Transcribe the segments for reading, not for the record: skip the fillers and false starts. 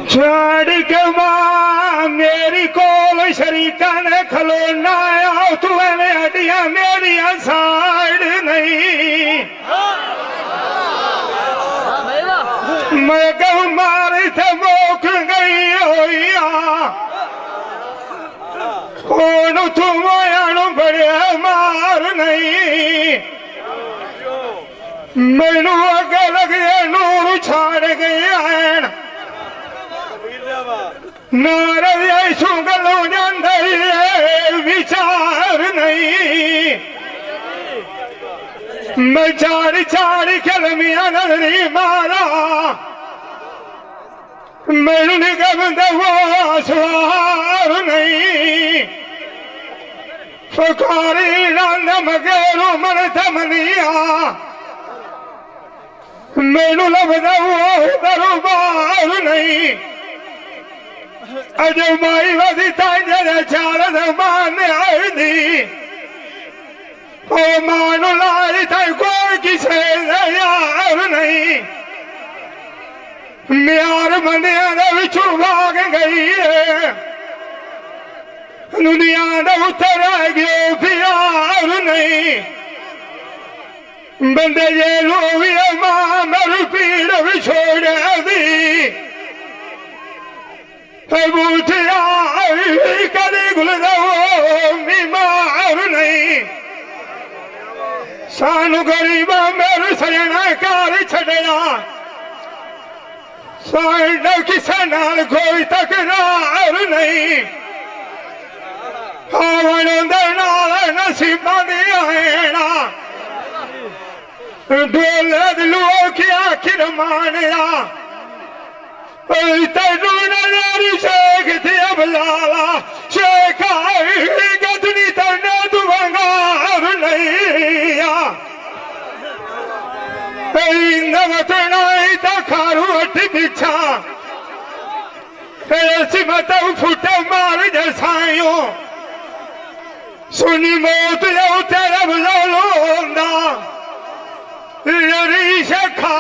छड़ के मां मेरी कोल शरीका ने खलोना आओ तू एवं हड्डियां मेरिया साड़ नहीं मैं गऊ मारी थे मोख गई होइया कौन तू मोयानु बड़े मार नहीं मैनू अगे लगे नूर छाड़ गए नारद गलों जांदे विचार नहीं मैं चाड़ी चाड़ी कलमिया नजरी मारा मैनू निगम वो सवार नहीं फकारी नंद मगेरू मन थमनिया मैनू लभदा वो दरबार नहीं अजो माई वधी तांजर चाल मान आई दी ओ मानो लाई था कोई किसे यार नहीं म्यार बंदिया विचू भाग गई है दुनिया का उत्तर गयो प्यार नहीं बंदे जे लोवी मां मेरू पीड़ भी छोड़ दी बूठिया कदी गुलदो बीमार नहीं सानू गरीबा मेरू सजना कार छड़िया साडा किसे नाल कोई तकरार नहीं आवन दे नाल नसीबां दी आना डोले दिलो की आखिर मानिया तेनू नजर शेख थे बलाला शेख गदनी तेने तू वंगार नहीं नवतनाई तो खारू अठ बिछा सिमत फुट मार जसायो सुनी मौत जो तेरे बलोंदा री शेखा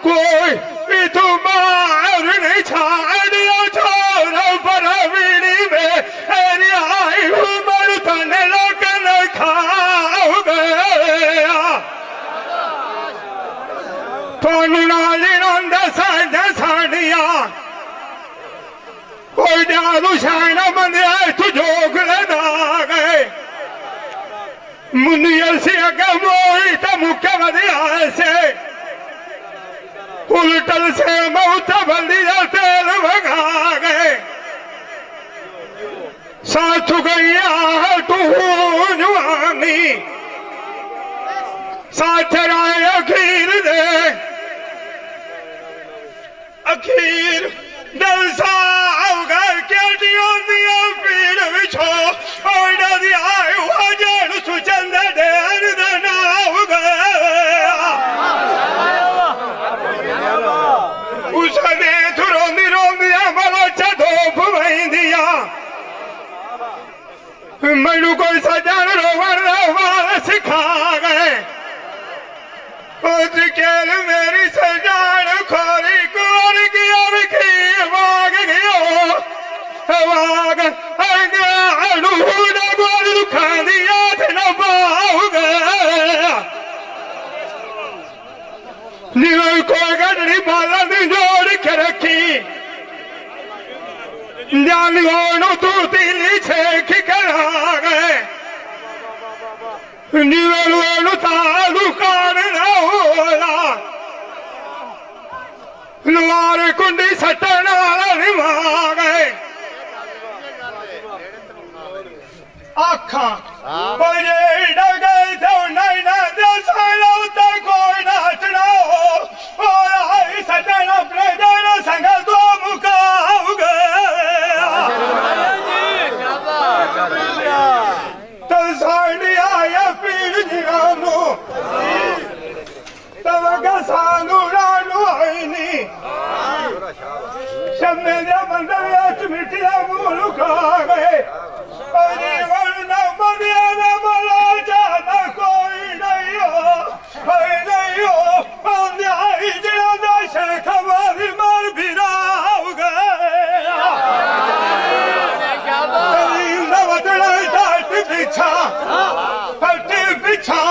कोई तू मार नहीं छाड़िया छोरा पर बीड़ी में आई उमर तने लगन खाओ गया थानू नाली नंद साझा साड़िया कोई डालू शायना बंदिया तू जोग लदा गए मुनियल से अगे मोई तो मुख्य बदिया से उल्टल से मौत बंदिया तेल भगा गए साथ गैया तू जवानी साथ राय अखीर दे अखीर दल सागा केटियों दिया पीड़ विछो और नदी आयु हजान सुचंद देर दनाव गया उसने रोंदी रोंदिया मलोचा धोप वहींदिया मैनू कोई सजन रोवन रोवाल सिखा गए केल मेरी सजान खोरी कोर किया विखी वाग गयो वाग गोल दुखा दिया थे न पाऊ गया निवल कोई गडड़ी बाला दी जोड़ के रखी जानियों तू तीली छेख करा गए निवल तालू कार होला लुआर कुंडी सटन वाला निभा गए आखा बजे डगे तो नहीं ना देसालो तो कोई नाचना हो आई सटन अपने देना संग तो मुकाव गया तो साड़िया या पीर जिरानो तवगा सानू रानू आईनी शम्मे दे बंदे विच मिटिया मूल खा गए अरे वरना मनिया ना मला जाना कोई नहीं हो मारी मार भिराव गया नवतड़ा डाट बिछा हट बिछा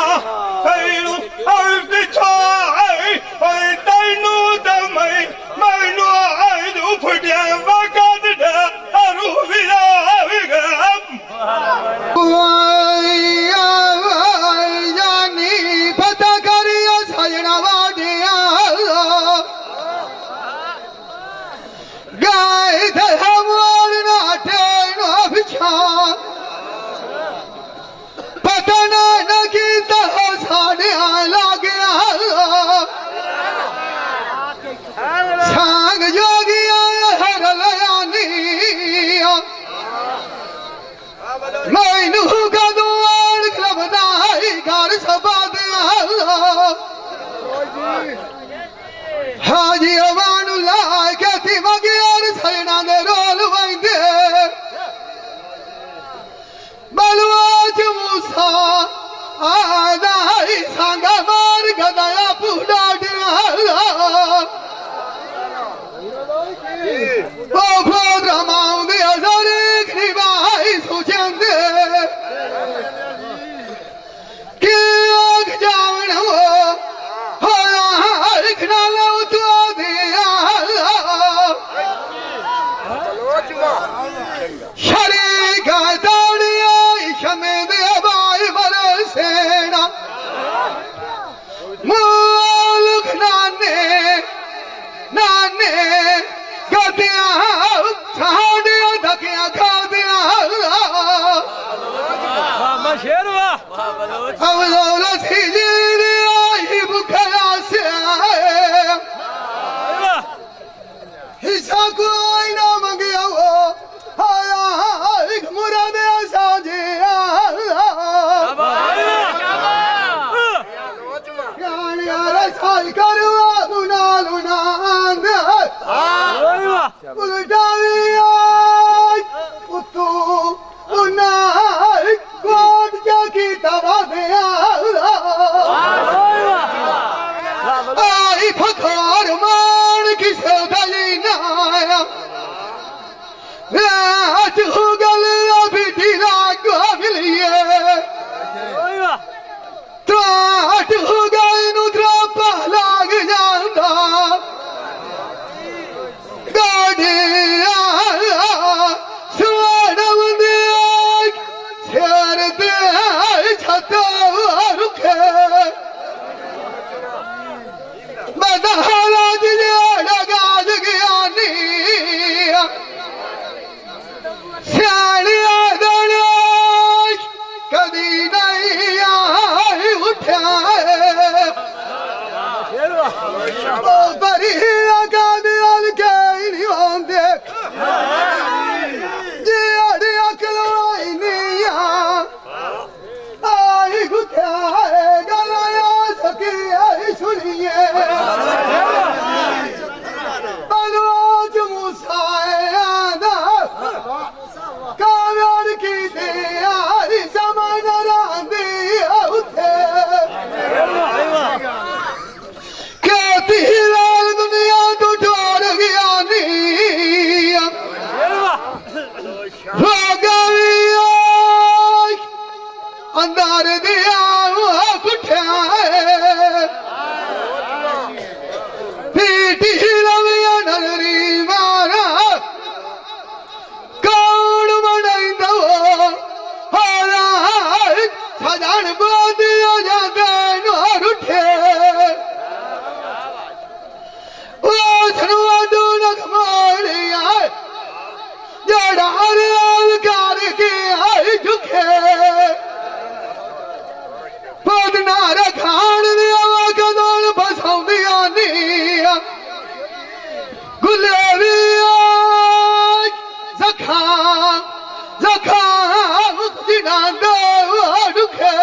तैनू और बिछा तैनू दमई मैनू आयू फुटिया वकत डरू भिराव गया मैनू कदूं खलबदाई घर सभा हाजी अवानू ला के थी मगियार सजना दे रोल वंदे बलवाच मूसा आदाई सांगा मार गदाया पूडा ओ खोद रमाऊं दे अजरे खरीबाई सुचंदे कि आग जावन हो लिखना लो तो दिया शरीका दौड़िया शमे दे बाई बरसेना मुल्क नाने गदिया छाड़िया धकिया खा दिया शेरवा अब दौलत ही लिया ही बुखला से हिस्सा कोई ना मंगिया वो आया एक मुराद साजे ज्ञान यार साई करवा लुना लुना उल्टाविया उतु उना कोट जाकी तवा दिया आई फखार मान किसे गली नाया रात हो गल अभी ढीला को मिलिए त्राट हो गए नुद्रा पहलाग जांदा गाड़िया सुवाना बंदे शेर दे छता रुखे बदहाला जिया गाज गया नी सियालिया दड़िया कदी नहीं आई उठा ओ बरी लगा दिल के नहीं होंदे जी अड़ी अकल नहीं आई उठा गलाया सकी आई सुनिए बलवाज मूसा आदा काव्यार की दे आई समान रांदी उठे कहती लाल दुनिया तो छोड़ गया नहीं रोगविया अंदर दिया पुठा पीटी लविया नगरी मारा कौन बनाई दो होला सजान बोदिया जाते नोर उठे ओ सनुआ दूनक मोड़िया जड़ा आल कार के आई झुके पदना रखान दिया कदोल बसाऊ दिया नी गुलेबिया जखा जखा जिना दो दुखे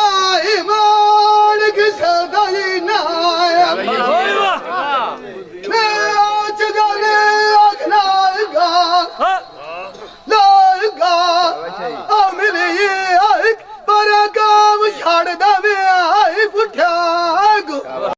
आई मालिक सदाई ना